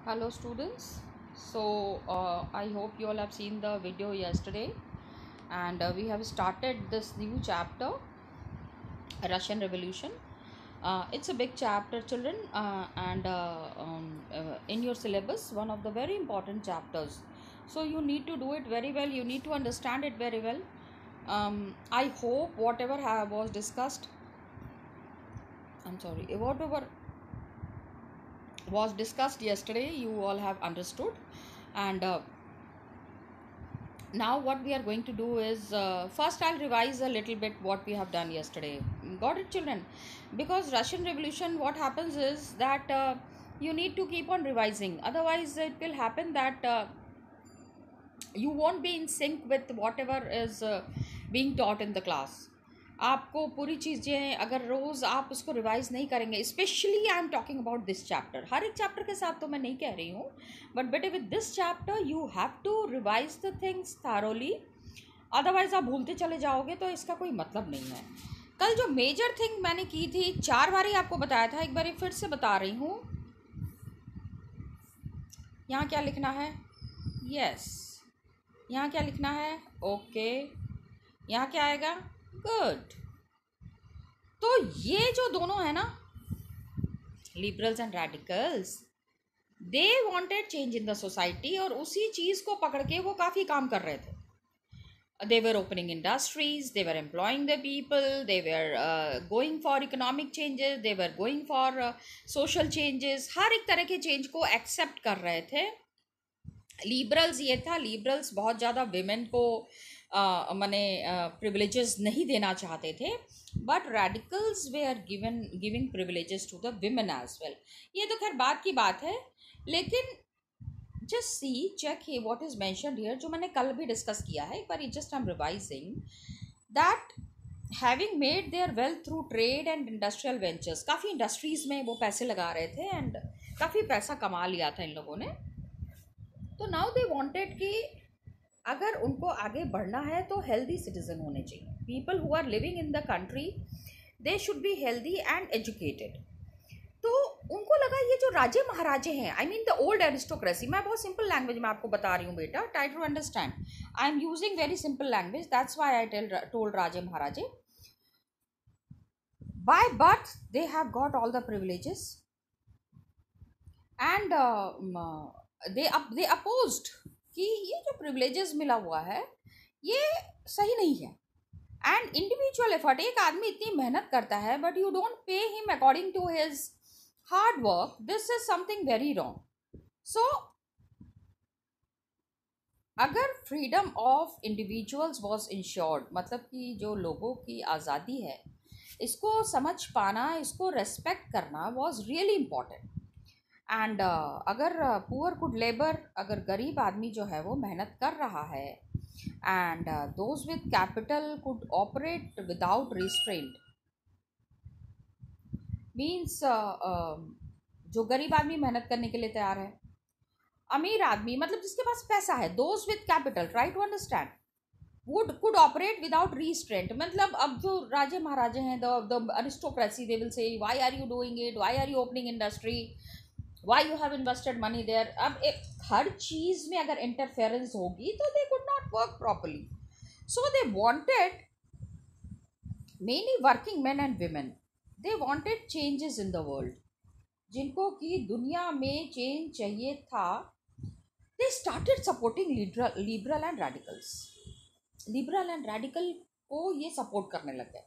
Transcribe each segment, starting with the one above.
Hello students. I hope you all have seen the video yesterday, and we have started this new chapter, Russian Revolution. It's a big chapter, children, and in your syllabus, one of the very important chapters. So you need to do it very well. You need to understand it very well. I hope whatever was discussed, whatever was discussed yesterday, you all have understood, and now what we are going to do is, first I'll revise a little bit what we have done yesterday. Got it, children? Because Russian Revolution, what happens is that you need to keep on revising, otherwise it will happen that you won't be in sync with whatever is being taught in the class. आपको पूरी चीज़ें अगर रोज़ आप उसको revise नहीं करेंगे, specially I am talking about this chapter, हर एक चैप्टर के साथ तो मैं नहीं कह रही हूँ, बट बेटे with this chapter you have to revise the things thoroughly, otherwise आप भूलते चले जाओगे तो इसका कोई मतलब नहीं है. कल जो मेजर थिंग मैंने की थी, 4 बार आपको बताया था, एक बार फिर से बता रही हूँ. यहाँ क्या लिखना है? यस. यहाँ क्या लिखना है? ओके. यहाँ क्या आएगा? गुड. तो ये जो दोनों है ना, liberals and radicals, they wanted change in the society, और उसी चीज़ को पकड़ के वो काफ़ी काम कर रहे थे. They were opening industries, they were employing the people, they were going for economic changes, they were going for social changes. हर एक तरह के चेंज को एक्सेप्ट कर रहे थे. लिबरल्स ये था, लिबरल्स बहुत ज़्यादा विमेन को माने प्रिविलेजेस नहीं देना चाहते थे, but radicals they are giving privileges to the women as well. ये तो खैर बात की बात है, लेकिन जस्ट सी चेक ही व्हाट इज मेंशन्ड हियर, जो मैंने कल भी डिस्कस किया है एक बार, just I am revising that having made their wealth through trade and industrial ventures, काफ़ी इंडस्ट्रीज़ में वो पैसे लगा रहे थे एंड काफ़ी पैसा कमा लिया था इन लोगों ने. तो नाउ दे वांटेड कि अगर उनको आगे बढ़ना है तो हेल्दी सिटीजन होने चाहिए. People who are living in the country, they should be healthy and educated. तो उनको लगा ये जो राजे महाराजे हैं, I mean the old aristocracy, मैं बहुत सिंपल लैंग्वेज में आपको बता रही हूँ बेटा, try to understand. I am using very simple language, that's why I told राजे महाराजे. By birth they have got all the privileges and they opposed कि ये जो प्रिविलेजेस मिला हुआ है ये सही नहीं है. एंड इंडिविजुअल एफर्ट, एक आदमी इतनी मेहनत करता है but you don't pay him according to his hard work, this is something very wrong. So अगर freedom of individuals was ensured, मतलब कि जो लोगों की आज़ादी है इसको समझ पाना, इसको रेस्पेक्ट करना वॉज रियली इम्पॉर्टेंट. एंड अगर पुअर कुड लेबर, अगर गरीब आदमी जो है वो मेहनत कर रहा है, and those with capital could operate without restraint, means जो गरीब आदमी मेहनत करने के लिए तैयार है, अमीर आदमी मतलब जिसके पास पैसा है, those with capital, try to understand, would could operate without restraint. मतलब अब जो राजे महाराजे हैं, the aristocracy, they will say why are you doing it, why are you opening industry, why you have invested money there. अब हर चीज़ में अगर इंटरफेरेंस होगी तो they could not work properly. So they wanted many working man and women, they wanted changes in the world, जिनको कि दुनिया में चेंज चाहिए था. They started supporting liberal and radicals. Liberal and radical को ये सपोर्ट करने लग गए.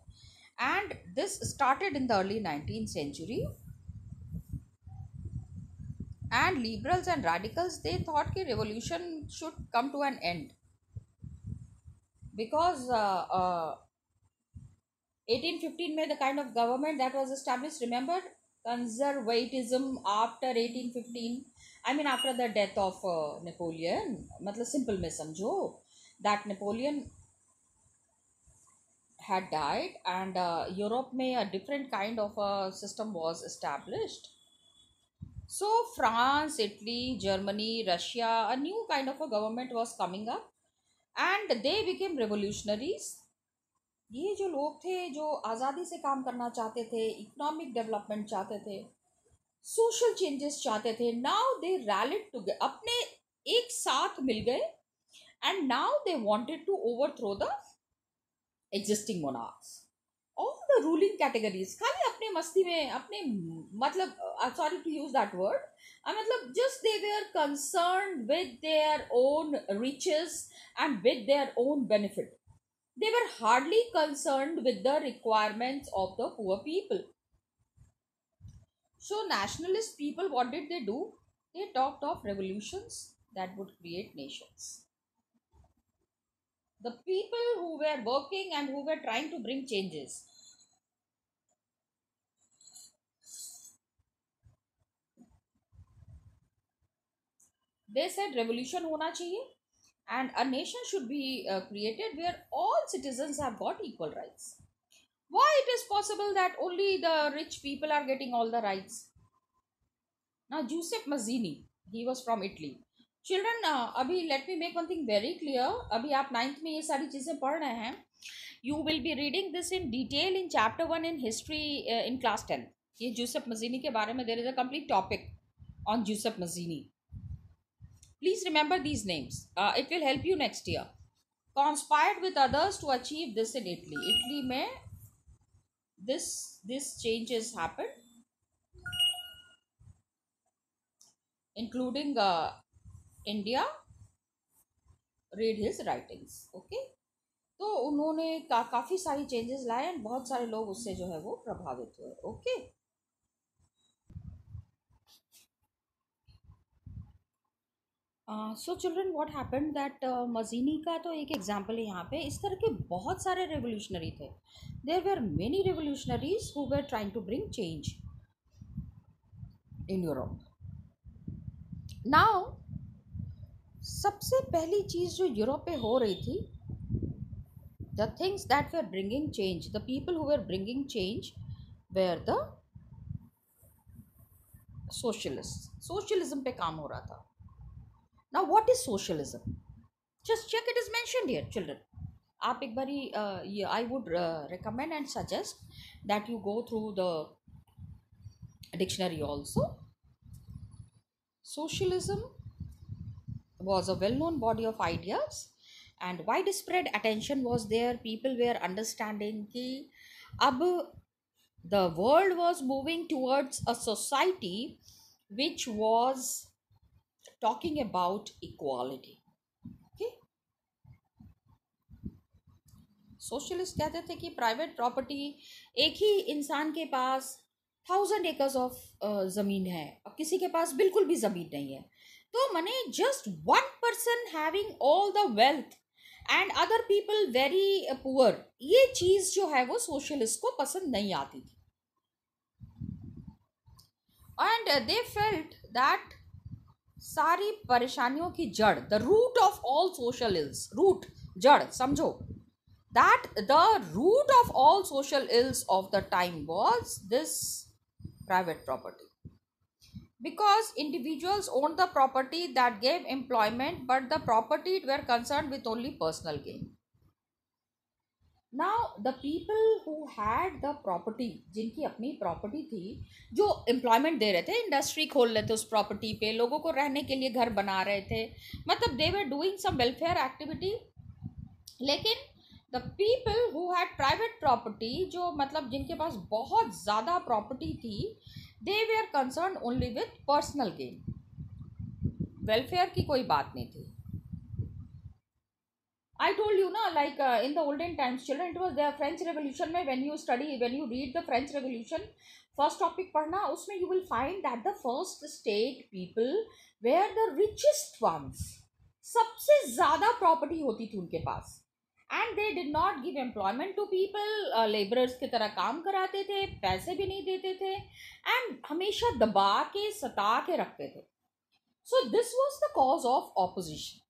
And this started in the early 19th century. And liberals and radicals, they thought कि revolution should come to an end, because 1815 में the kind of government that was established, remember, conservatism after 1815, I mean after the death of Napoleon, मतलब simple में समझो that Napoleon had died, and Europe में a different kind of a system was established. So France, Italy, Germany, Russia, a new kind of a government was coming up, and they became revolutionaries. ये जो लोग थे जो आज़ादी से काम करना चाहते थे, इकोनॉमिक डेवलपमेंट चाहते थे, सोशल चेंजेस चाहते थे. नाउ दे रैलिड टुगेदर, अपने एक साथ मिल गए, and now they wanted to overthrow the existing monarchs. All the ruling categories खाली अपने मस्ती में, अपने मतलब, sorry to use that word, मतलब just they were concerned with their own riches and with their own benefit. They were hardly concerned with the requirements of the poor people. So nationalist people, what did they do? They talked of revolutions that would create nations. The people who were working and who were trying to bring changes, they said revolution hona chahiye, and a nation should be created where all citizens have got equal rights. Why it is possible that only the rich people are getting all the rights? Now Giuseppe Mazzini, he was from Italy. Children, abhi let me make one thing very clear. Abhi aap 9th में ये सारी चीजें पढ़ रहे हैं. You will be reading this in detail in chapter 1 in history in class 10. ये Giuseppe Mazzini के बारे में there is a complete topic on Giuseppe Mazzini. Please remember these names. It will help you next year. Conspired with others to achieve this in Italy. Italy में this changes happened, including India. Read his writings. Okay. तो उन्होंने काफ़ी सारी changes लाए and बहुत सारे लोग उससे जो है वो प्रभावित हुए. Okay. So children, what happened that Mazzini का तो एक एग्जांपल है यहाँ पे. इस तरह के बहुत सारे रेवोल्यूशनरी थे. There were many revolutionaries who were trying to bring change in Europe. Now सबसे पहली चीज़ जो यूरोप पे हो रही थी, the things that were bringing change, the people who were bringing change were the socialists. Socialism पे काम हो रहा था. Now what is socialism? Just check, it is mentioned here, children. आप एक बारी I would recommend and suggest that you go through the dictionary also. Socialism was a well-known body of ideas and widespread attention was there. People were understanding कि अब the world was moving towards a society which was talking about equality. Okay. Socialist कहते थे कि private property, एक ही इंसान के पास 1000 acres of ज़मीन है, अब किसी के पास बिल्कुल भी ज़मीन नहीं है, तो मने just one person having all the wealth and other people very poor, ये चीज़ जो है वो सोशलिस्ट को पसंद नहीं आती थी. एंड दे फेल्ट दैट सारी परेशानियों की जड़, the root of all social ills, root जड़ समझो, that the root of all social ills of the time was this private property, because individuals owned the property that gave employment, but the property were concerned with only personal gain. Now the people who had the property, जिनकी अपनी property थी, जो employment दे रहे थे, industry खोल रहे थे उस प्रॉपर्टी पे, लोगों को रहने के लिए घर बना रहे थे, मतलब they were doing some welfare activity. लेकिन the people who had private property, जो मतलब जिनके पास बहुत ज़्यादा प्रॉपर्टी थी, they were concern only with personal gain. Welfare की कोई बात नहीं थी. I told you na, like in the olden times, children, it was the French Revolution में when you read the French Revolution, first topic पढ़ना, उसमें you will find that the first state people were the richest ones. सबसे ज़्यादा property होती थी उनके पास, and they did not give employment to people, laborers की तरह काम कराते थे, पैसे भी नहीं देते थे, and हमेशा दबा के सता के रखते थे. So this was the cause of opposition.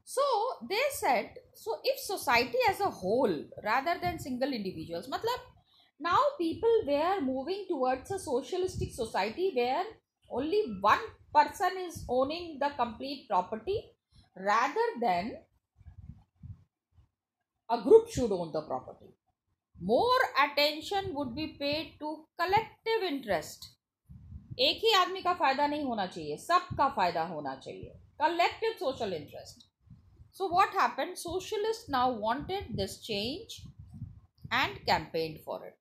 So they said, so if society as a whole rather than single individuals, matlab now people were moving towards a socialistic society where only one person is owning the complete property rather than a group should own the property. More attention would be paid to collective interest एक ही आदमी का फायदा नहीं होना चाहिए, सबका फायदा होना चाहिए, collective social interest. So what happened, socialist now wanted this change and campaigned for it.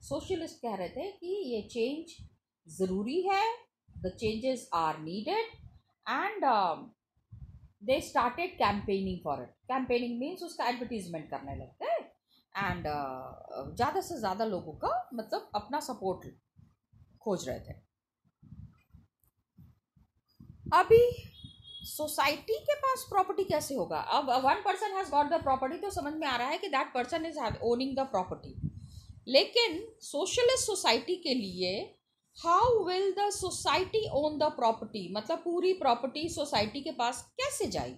Socialist कह रहे थे कि ये चेंज ज़रूरी है, the changes are needed, and they started campaigning for it. Campaigning means उसका एडवर्टीजमेंट करने लगते हैं, एंड ज़्यादा से ज़्यादा लोगों का मतलब अपना सपोर्ट खोज रहे थे. अभी सोसाइटी के पास प्रॉपर्टी कैसे होगा? अब one person has got the property, तो समझ में आ रहा है कि that person is owning the property. लेकिन सोशलिस्ट सोसाइटी के लिए how will the society own the property, मतलब पूरी प्रॉपर्टी सोसाइटी के पास कैसे जाएगी?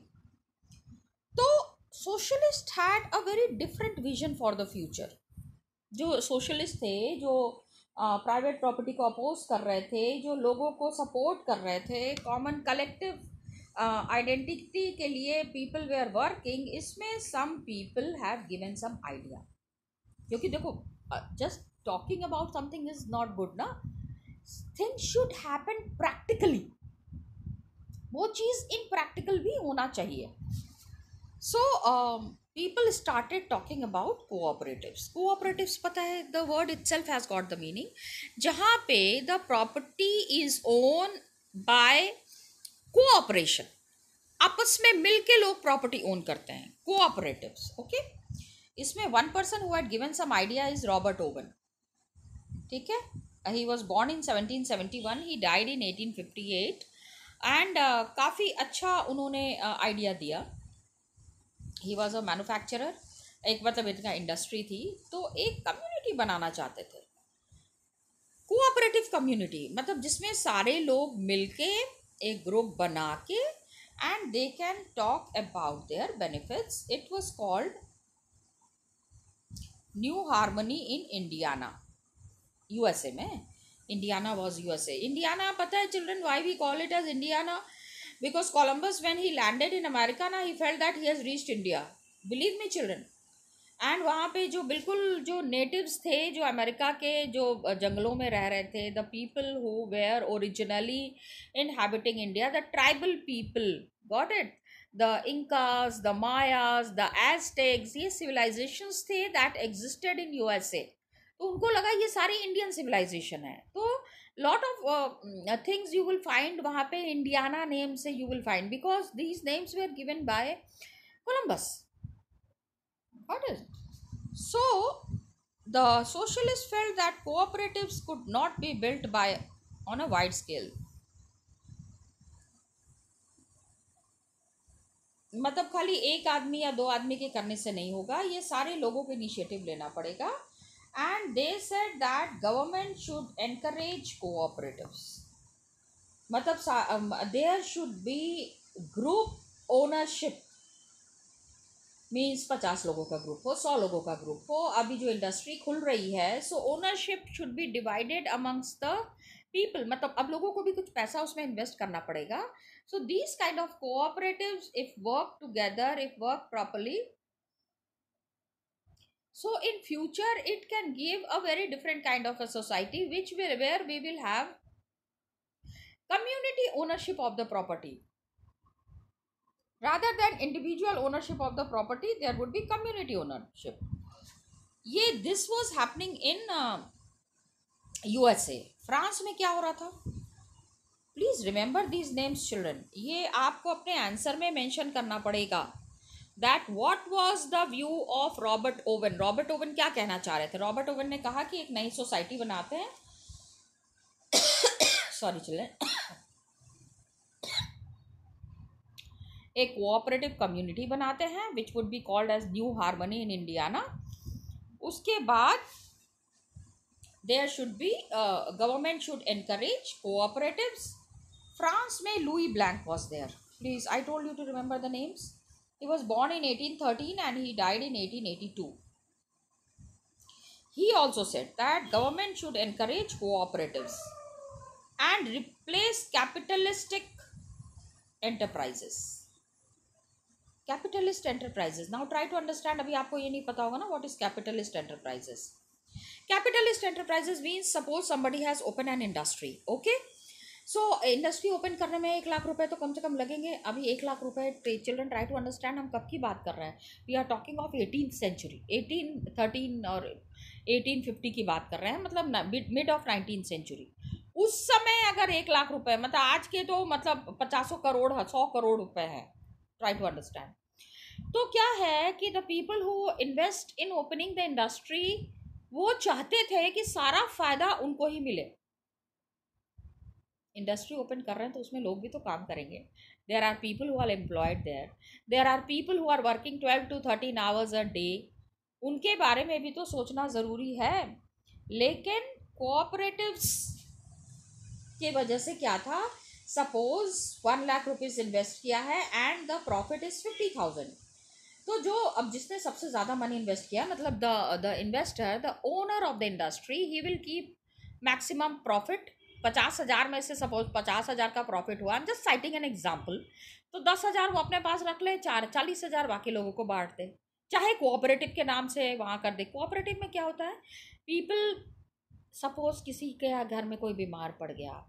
तो socialist had a very different vision for the future. जो सोशलिस्ट थे, जो प्राइवेट प्रॉपर्टी को अपोज कर रहे थे, जो लोगों को सपोर्ट कर रहे थे, कॉमन कलेक्टिव आइडेंटिटी के लिए पीपल वेयर वर्किंग, इसमें some people have given some idea. क्योंकि देखो, just talking about something is not good ना, थिंग्स शुड हैपन प्रैक्टिकली, वो चीज़ इन प्रैक्टिकल भी होना चाहिए. सो people started talking about cooperatives. Cooperatives, पता है, the word itself has got the meaning, जहाँ पे the property is owned by cooperation, आपस में मिलके लोग प्रॉपर्टी ओन करते हैं, cooperatives. ओके, इसमें one person who had given some idea is Robert Owen. ठीक है, he was born in 1771, he died in 1858, and काफ़ी अच्छा उन्होंने आइडिया दिया. ही वॉज अ मैन्युफैक्चरर, एक मतलब इनका इंडस्ट्री थी, तो एक कम्युनिटी बनाना चाहते थे, कोऑपरेटिव कम्युनिटी, मतलब जिसमें सारे लोग मिलके एक ग्रुप बना के and they can talk about their benefits. It was called new harmony in Indiana, USA में. Indiana was USA. इंडियाना, पता है children why we call it as Indiana? Because Columbus, when he landed in America ना, he felt that he has reached India. Believe me children. And वहाँ पे जो बिल्कुल जो natives थे, जो अमेरिका के जो जंगलों में रह रहे थे, the people who were originally inhabiting India, the tribal people, got it? The Incas, the Mayas, the Aztecs, ये civilizations थे that existed in USA. तो उनको लगा ये सारी इंडियन सिविलाइजेशन है. तो lot of things you will find वहाँ पे इंडियाना नेम से you will find, because these names were given by Columbus. What is it? So the socialists felt that cooperatives could not be built by on a wide scale. मतलब खाली एक आदमी या दो आदमी के करने से नहीं होगा, ये सारे लोगों को इनिशिएटिव लेना पड़ेगा. And they said that government should encourage cooperatives. मतलब there should be group ownership. Means 50 लोगों का ग्रुप हो, 100 लोगों का ग्रुप हो. अभी जो इंडस्ट्री खुल रही है, so ownership should be divided amongst the people. मतलब अब लोगों को भी कुछ पैसा उसमें इन्वेस्ट करना पड़ेगा. So these kind of cooperatives, if work together, if work properly, so in future it can give a very different kind of a society where we will have community ownership of the property rather than individual ownership of the property. There would be community ownership. This was happening in USA. France में क्या हो रहा था? Please remember these names children. ये आपको अपने answer में mention करना पड़ेगा. That what was the view of Robert oven. Robert oven क्या कहना चाह रहे थे? रॉबर्ट ओवन ने कहा कि एक नई सोसाइटी बनाते हैं, सॉरी चिल्ड्रन, एक कोऑपरेटिव कम्युनिटी बनाते हैं which would be called as new harmony in Indiana. उसके बाद there should be government should encourage cooperatives. France में Louis Blanc was there. Please, I told you to remember the names. He was born in 1813 and he died in 1882. He also said that government should encourage cooperatives and replace capitalistic enterprises. Capitalist enterprises. Now try to understand. अभी आपको ये नहीं पता होगा ना what is capitalist enterprises. Capitalist enterprises means suppose somebody has open an industry, okay. So industry open करने में 1 लाख रुपए तो कम से कम लगेंगे। अभी 1 लाख रुपए, चिल्ड्रन ट्राई टू अंडरस्टैंड हम कब की बात कर रहे हैं। We are talking of 18th century, 1813 और 1850 की बात कर रहे हैं, मतलब मिड ऑफ 19th सेंचुरी। उस समय अगर 1 लाख रुपए, मतलब आज के तो मतलब 50 करोड़ 100 करोड़ रुपए है। Try to understand. तो क्या है कि the people who invest in opening the industry, वो चाहते थे कि सारा फायदा उनको ही मिले। इंडस्ट्री ओपन कर रहे हैं तो उसमें लोग भी तो काम करेंगे। There are people who are employed there are people who are working 12 to 13 hours a day. उनके बारे में भी तो सोचना ज़रूरी है। लेकिन कोऑपरेटिव्स के वजह से क्या था, सपोज 1 लाख रुपीज़ इन्वेस्ट किया है एंड द प्रॉफिट इज 50,000। तो जो अब जिसने सबसे ज़्यादा मनी इन्वेस्ट किया, मतलब the investor, the owner of the industry, he will keep maximum profit. 50,000 में से सपोज 50,000 का प्रॉफिट हुआ, I am just citing an example, तो 10,000 वो अपने पास रख ले, 40,000 बाकी लोगों को बांट दे, चाहे कोऑपरेटिव के नाम से वहाँ कर दे। कोऑपरेटिव में क्या होता है, पीपल, सपोज किसी के घर में कोई बीमार पड़ गया,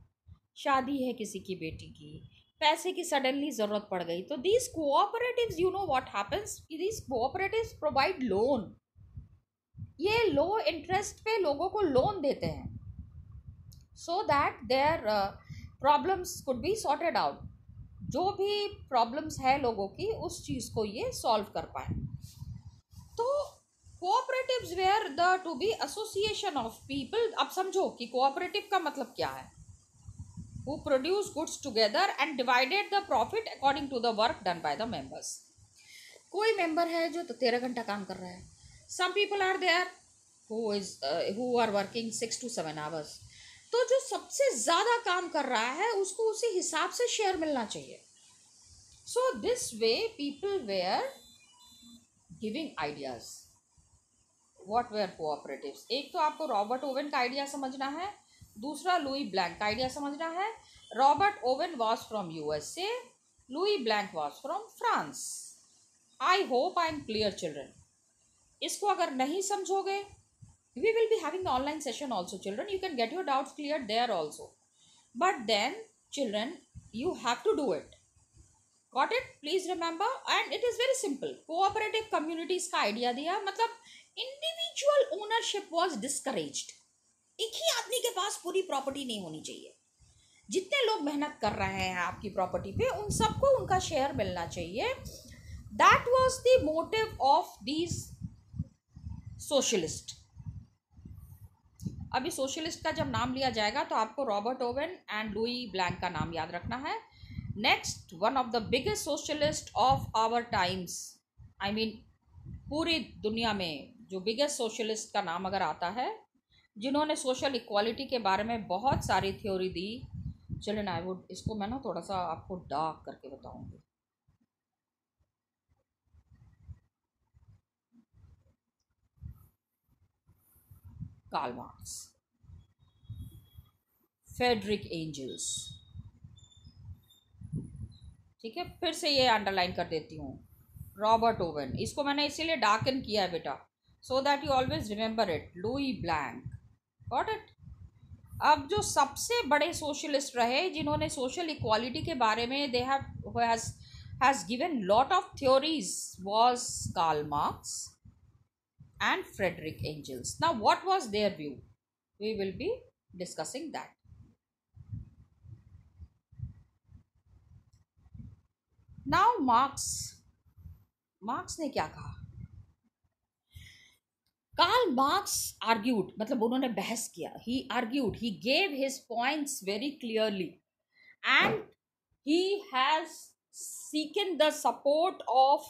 शादी है किसी की बेटी की, पैसे की सडनली ज़रूरत पड़ गई, तो these cooperatives, you know what happens, these cooperatives provide loan. ये लो इंटरेस्ट पे लोगों को लोन देते हैं, so that their problems could be sorted out. जो भी प्रॉब्लम्स है लोगों की, उस चीज़ को ये सॉल्व कर पाए। तो cooperatives were the to be association of people. अब समझो कि कोऑपरेटिव का मतलब क्या है, who produce goods together and divided the profit according to the work done by the members। कोई मेंबर है जो तो 13 घंटा काम कर रहा है, some people are there who are working 6 to 7 hours। तो जो सबसे ज़्यादा काम कर रहा है उसको उसी हिसाब से शेयर मिलना चाहिए। So this way people were giving ideas. What were cooperatives, एक तो आपको रॉबर्ट ओवन का आइडिया समझना है, दूसरा लुई ब्लैंक का आइडिया समझना है। Robert oven was from USA, Louis Blanc was from France. I hope I am clear children. इसको अगर नहीं समझोगे, we will be having the online session also children, you can get your doubts cleared there also, but then children you have to do it, got it, please remember। and it is very simple। cooperative communities का idea दिया, मतलब individual ownership was discouraged. एक ही आदमी के पास पूरी property नहीं होनी चाहिए। जितने लोग मेहनत कर रहे हैं आपकी प्रॉपर्टी पे, उन सबको उनका शेयर मिलना चाहिए। That was the motive of these socialist. अभी सोशलिस्ट का जब नाम लिया जाएगा तो आपको Robert Owen and Louis Blanc का नाम याद रखना है। Next, one of the biggest socialist of our times, I mean पूरी दुनिया में जो बिगेस्ट सोशलिस्ट का नाम अगर आता है, जिन्होंने सोशल इक्वालिटी के बारे में बहुत सारी theory the. Children I would, इसको मैं ना थोड़ा सा आपको डार्क करके बताऊंगी। कार्ल मार्क्स, फ्रेडरिक एंजल्स, ठीक है, फिर से ये अंडरलाइन कर देती हूँ, रॉबर्ट ओवन, इसको मैंने इसीलिए डार्कन किया है बेटा, so that you always remember it, Louis blank, got it. अब जो सबसे बड़े सोशलिस्ट रहे जिन्होंने सोशल इक्वालिटी के बारे में they has given lot of theories was Karl Marx and Frederick Engels। Now what was their view? We will be discussing that। Now marks ने क्या कहा? कार्ल मार्क्स आर्ग्यूड, मतलब उन्होंने बहस किया, he argued, he gave his points very clearly and he has seeken the support of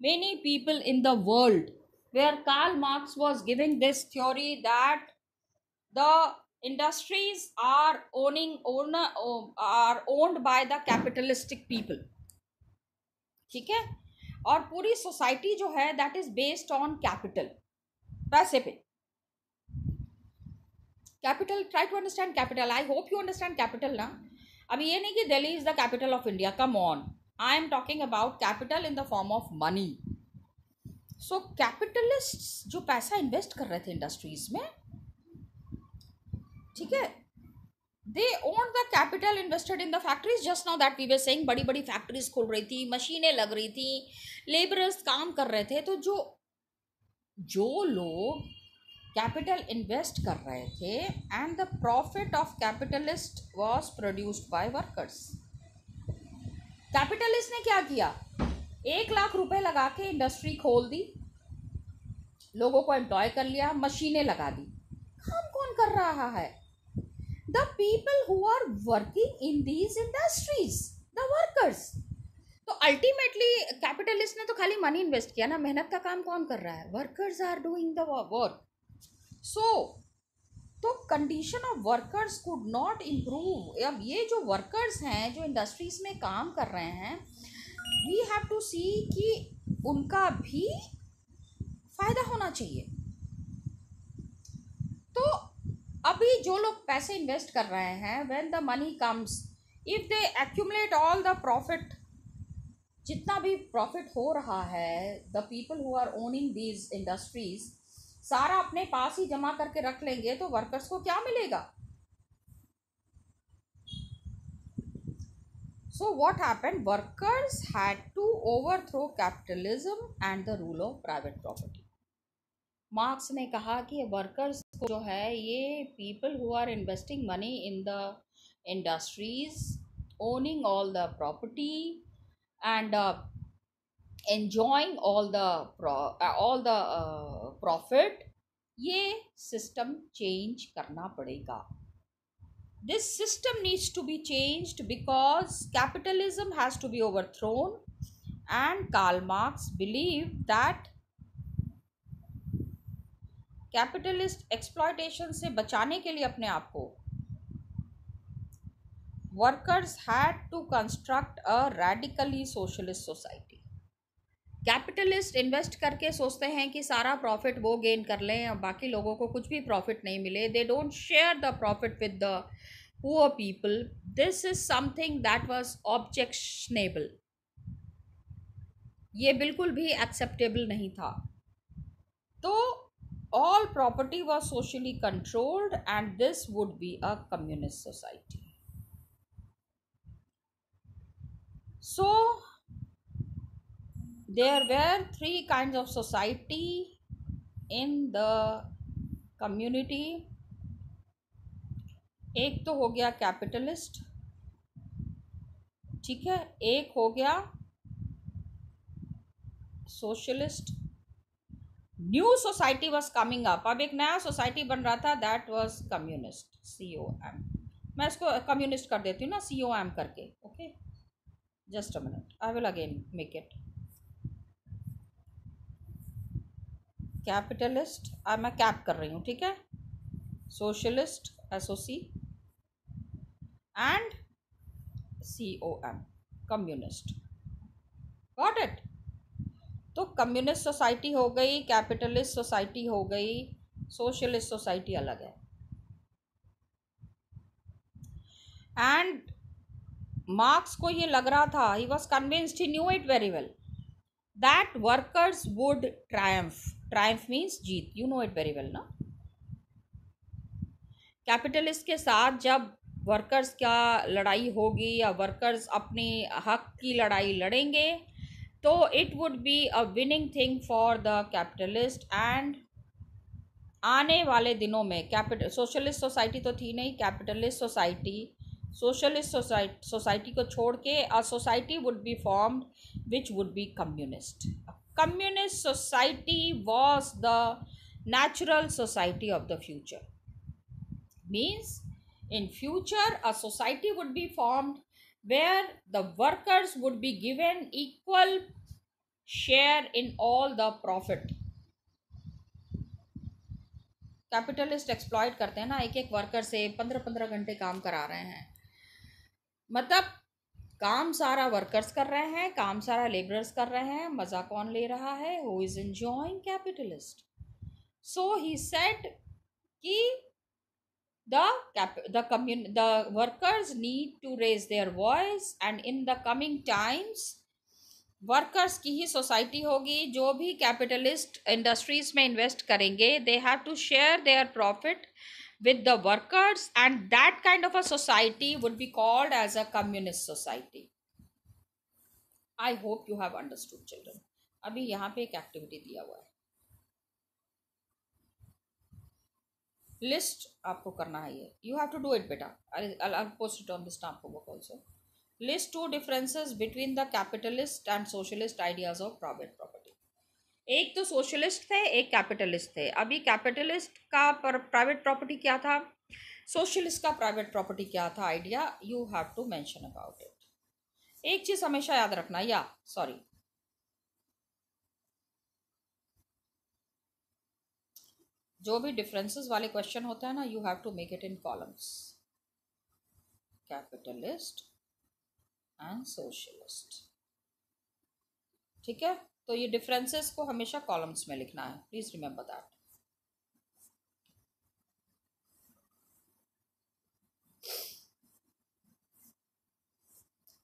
many people in the world, where Karl Marx was giving this theory that the industries are owned by the capitalistic people, ठीक है, और पूरी society जो है that is based on capital, पैसे पे। Capital, try to understand capital, I hope you understand capital ना। अभी ये नहीं कि Delhi is the capital of India, come on, I am talking about capital in the form of money. So capitalists जो पैसा invest कर रहे थे इंडस्ट्रीज में, ठीक है, they own the capital invested in the factories. Just now that we were saying, बड़ी बड़ी फैक्ट्रीज खुल रही थी, मशीनें लग रही थी, लेबरर्स काम कर रहे थे। तो जो जो लोग कैपिटल इन्वेस्ट कर रहे थे, and the profit of capitalist was produced by workers. Capitalist ने क्या किया, 1 लाख रुपए लगा के इंडस्ट्री खोल दी, लोगों को एम्प्लॉय कर लिया, मशीनें लगा दी। काम कौन कर रहा है? The people who are working in these industries, the workers. तो अल्टीमेटली कैपिटलिस्ट ने तो खाली मनी इन्वेस्ट किया ना, मेहनत का काम कौन कर रहा है? Workers are doing the work. So तो condition of workers could not improve. अब ये जो वर्कर्स हैं जो इंडस्ट्रीज में काम कर रहे हैं, वी हैव टू सी कि उनका भी फायदा होना चाहिए। तो अभी जो लोग पैसे इन्वेस्ट कर रहे हैं, when the money comes, if they accumulate all the profit, जितना भी प्रॉफिट हो रहा है, the people who are owning these industries सारा अपने पास ही जमा करके रख लेंगे, तो वर्कर्स को क्या मिलेगा? So what happened, workers had to overthrow capitalism and the rule of private property. Marx ने कहा कि वर्कर्स को जो है, ये people who are investing money in the industries, owning all the property and enjoying all the profit, ये system change करना पड़ेगा। This system needs to be changed because capitalism has to be overthrown, and Karl Marx believed that capitalist exploitation से बचाने के लिए अपने आप को, workers had to construct a radically socialist society. Capitalist invest करके सोचते हैं कि सारा प्रॉफिट वो गेन कर लें और बाकी लोगों को कुछ भी प्रॉफिट नहीं मिले। They don't share the profit with the poor people. This is something that was objectionable. ये बिल्कुल भी एक्सेप्टेबल नहीं था। तो all property was socially controlled, and this would be a communist society. So there were 3 kinds of society in the community. एक तो हो गया कैपिटलिस्ट, ठीक है, एक हो गया socialist. New society was coming up, अब एक नया सोसाइटी बन रहा था, दैट वॉज कम्युनिस्ट, COM। मैं इसको कम्युनिस्ट कर देती हूँ ना, COM करके। Okay, just a minute, I will again make it capitalist. मैं कैप कर रही हूँ, ठीक है, socialist SOC and COM, communist. Got it? तो कम्युनिस्ट सोसाइटी हो गई, कैपिटलिस्ट सोसाइटी हो गई, सोशलिस्ट सोसाइटी अलग है। एंड मार्क्स को ये लग रहा था, he was convinced, he knew it very well, that workers would Triumph. Triumph means Jeet, you know it very well ना। कैपिटलिस्ट के साथ जब वर्कर्स का लड़ाई होगी या वर्कर्स अपने हक की लड़ाई लड़ेंगे, तो it would be a winning thing for the capitalist. And आने वाले दिनों में सोशलिस्ट सोसाइटी तो थी नहीं, कैपिटलिस्ट सोसाइटी, सोशलिस्ट सोसाइटी को छोड़ के a society would be formed which would B communist. Communist society was the natural society of the future. Means in future a society would be formed where the workers would be given equal share in all the profit. Capitalist exploit करते हैं ना, एक एक worker से 15-15 घंटे काम करा रहे हैं, मतलब काम सारा वर्कर्स कर रहे हैं, काम सारा लेबरर्स कर रहे हैं, मजा कौन ले रहा है? Who is enjoying? Capitalist. So he said कि the workers need to raise their voice, and in the coming times workers की ही सोसाइटी होगी। जो भी कैपिटलिस्ट इंडस्ट्रीज में इन्वेस्ट करेंगे, they have to share their profit with the workers, and that kind of a society would be called as a communist society. I hope you have understood, children. अभी यहाँ पे एक activity दिया हुआ है, list आपको करना है ये, you have to do it बेटा। I'll post it on the stamp book also. List two differences between the capitalist and socialist ideas of private property. एक तो सोशलिस्ट थे, एक कैपिटलिस्ट थे। अभी कैपिटलिस्ट का प्राइवेट प्रॉपर्टी क्या था, सोशलिस्ट का प्राइवेट प्रॉपर्टी क्या था, idea you have to mention about it. एक चीज हमेशा याद रखना, या सॉरी, जो भी डिफरेंसेस वाले क्वेश्चन होता है ना, you have to make it in columns, capitalist and socialist. ठीक है, तो ये डिफरेंसेस को हमेशा कॉलम्स में लिखना है, please remember that.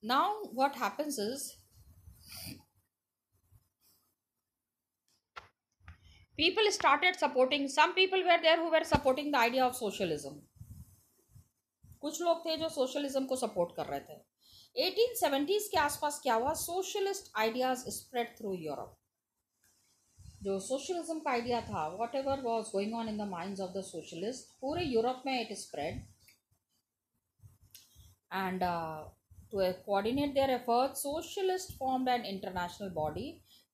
Now what happens is, people started supporting, some people were there who were supporting the idea of socialism. कुछ लोग थे जो सोशलिज्म को सपोर्ट कर रहे थे। 1870s के आसपास क्या हुआ, socialist ideas spread through Europe. जो सोशलिज्म का आइडिया था, what ever was going on in the minds of the socialist, पूरे यूरोप में it spread. And to coordinate their efforts, socialists formed an international body,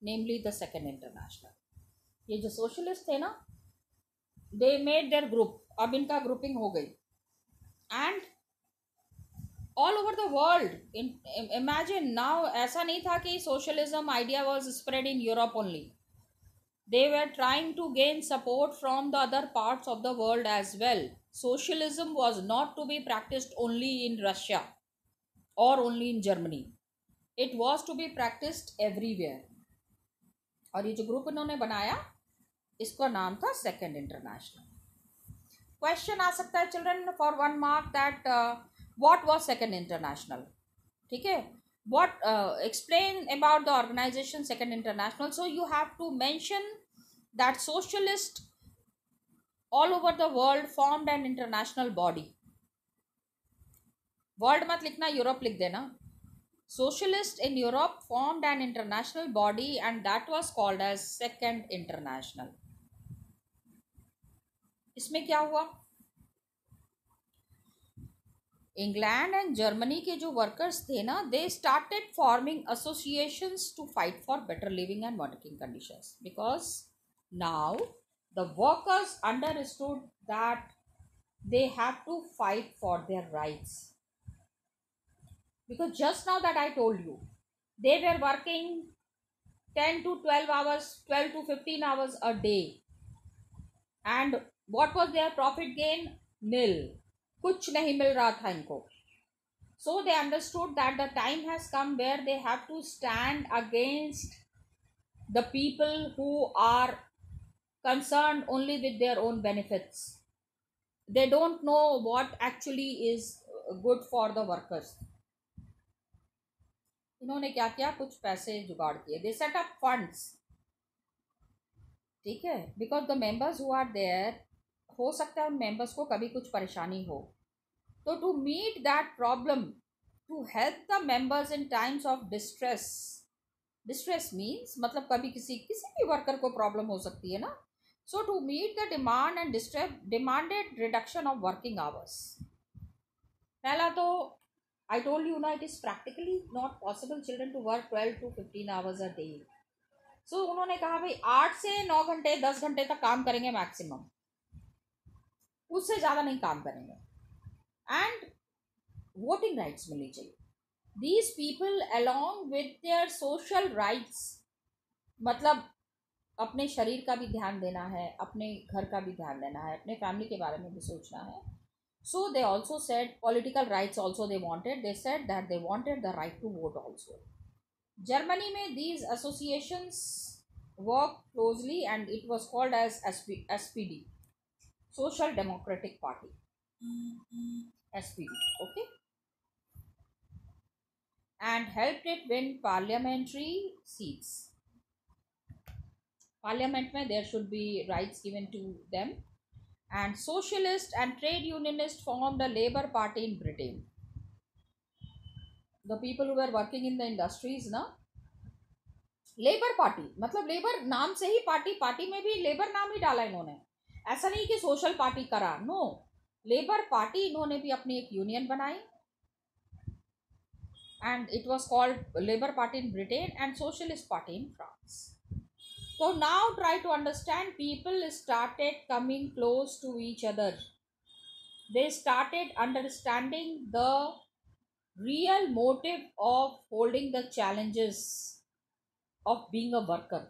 namely the Second International. ये जो socialist थे ना, they made their group, अब इनका grouping हो गई, and all over the world, imagine now, ऐसा नहीं था कि socialism idea was spread in Europe only. They were trying to gain support from the other parts of the world as well. Socialism was not to be practiced only in Russia or only in Germany. It was to be practiced everywhere. और ये जो group इन्होंने बनाया, इसका नाम था second international. Question आ सकता है children for 1 mark that what was second international. ठीक है, what explain about the organization second international. So you have to mention that socialist all over the world formed an international body. World मत लिखना, Europe लिख देना। Socialists in Europe formed an international body and that was called as Second International. इसमें क्या हुआ, England and Germany के जो workers थे ना, they started forming associations to fight for better living and working conditions, because now the workers understood that they have to fight for their rights. Because just now that I told you, they were working 10 to 12 hours, 12 to 15 hours a day, and what was their profit gain? Nil. कुछ नहीं मिल रहा था इनको. So they understood that the time has come where they have to stand against the people who are concerned only with their own benefits. They don't know what actually is good for the workers. इन्होंने क्या किया, कुछ पैसे जुगाड़ किए, दे set up funds. ठीक है, because the members who are there, हो सकता है उन मेंबर्स को कभी कुछ परेशानी हो, तो to meet that problem, to help the members in times of distress, distress means मतलब कभी किसी भी वर्कर को प्रॉब्लम हो सकती है ना, so to meet the demand and demanded reduction of working hours. पहला तो I told you now, it is practically not possible children to work 12 to 15 hours a day. So उन्होंने कहा भाई 8 से 9 घंटे 10 घंटे तक काम करेंगे मैक्सिमम, उससे ज़्यादा नहीं काम करेंगे। एंड वोटिंग राइट्स मिलनी चाहिए। These people along with their social rights, मतलब अपने शरीर का भी ध्यान देना है, अपने घर का भी ध्यान देना है, अपने फैमिली के बारे में भी सोचना है। So they also said political rights also they wanted. They said that they wanted the right to vote also. Germany में these associations worked closely and it was called as SPD, Social Democratic Party, SPD. Okay. and helped it win parliamentary seats. Parliament mein there should be rights given to them. And socialist and trade unionist formed a labor party in Britain. The people who were working in the industries na, labour party मतलब labour नाम से ही party, party में भी labour नाम ही डाला इन्होंने, ऐसा नहीं कि सोशल पार्टी करा, नो, लेबर पार्टी इन्होंने भी अपनी एक यूनियन बनाई and it was called labour party in Britain and socialist party in France. So now try to understand, people started coming close to each other. They started understanding the real motive of holding the challenges of being a worker.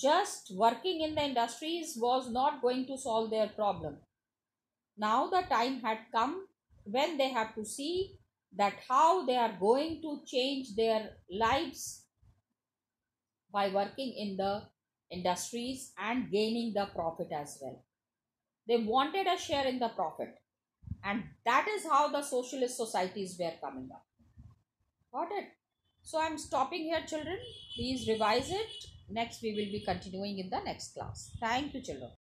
Just working in the industries was not going to solve their problem. Now the time had come when they have to see that how they are going to change their lives by working in the industries and gaining the profit as well. They wanted a share in the profit, and that is how the socialist societies were coming up. Got it? So I'm stopping here, children. Please revise it. Next we will be continuing in the next class. Thank you, children.